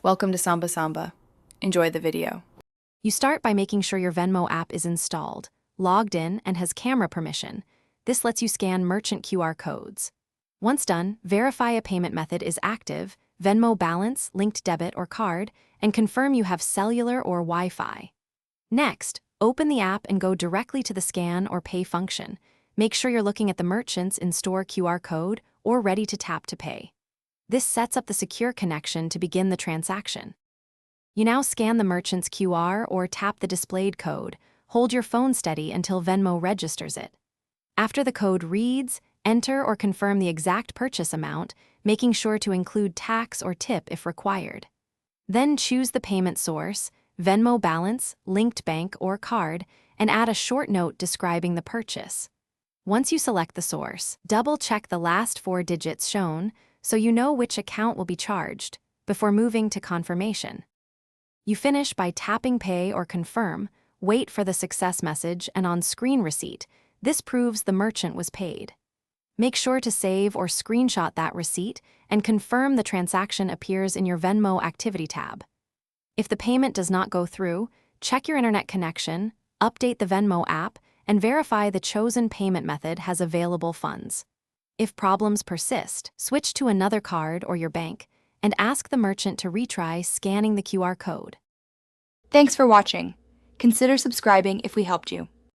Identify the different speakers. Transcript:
Speaker 1: Welcome to Samba Samba. Enjoy the video.
Speaker 2: You start by making sure your Venmo app is installed, logged in, and has camera permission. This lets you scan merchant QR codes. Once done, verify a payment method is active, Venmo balance, linked debit or card, and confirm you have cellular or Wi-Fi. Next, open the app and go directly to the scan or pay function. Make sure you're looking at the merchant's in-store QR code or ready to tap to pay. This sets up the secure connection to begin the transaction. You now scan the merchant's QR or tap the displayed code. Hold your phone steady until Venmo registers it. After the code reads, enter or confirm the exact purchase amount, making sure to include tax or tip if required. Then choose the payment source, Venmo balance, linked bank, or card, and add a short note describing the purchase. Once you select the source, double-check the last 4 digits shown so you know which account will be charged before moving to confirmation. You finish by tapping pay or confirm, wait for the success message and on-screen receipt. This proves the merchant was paid. Make sure to save or screenshot that receipt and confirm the transaction appears in your Venmo activity tab. If the payment does not go through, check your internet connection, update the Venmo app, and verify the chosen payment method has available funds. If problems persist, switch to another card or your bank and ask the merchant to retry scanning the QR code.
Speaker 3: Thanks for watching. Consider subscribing if we helped you.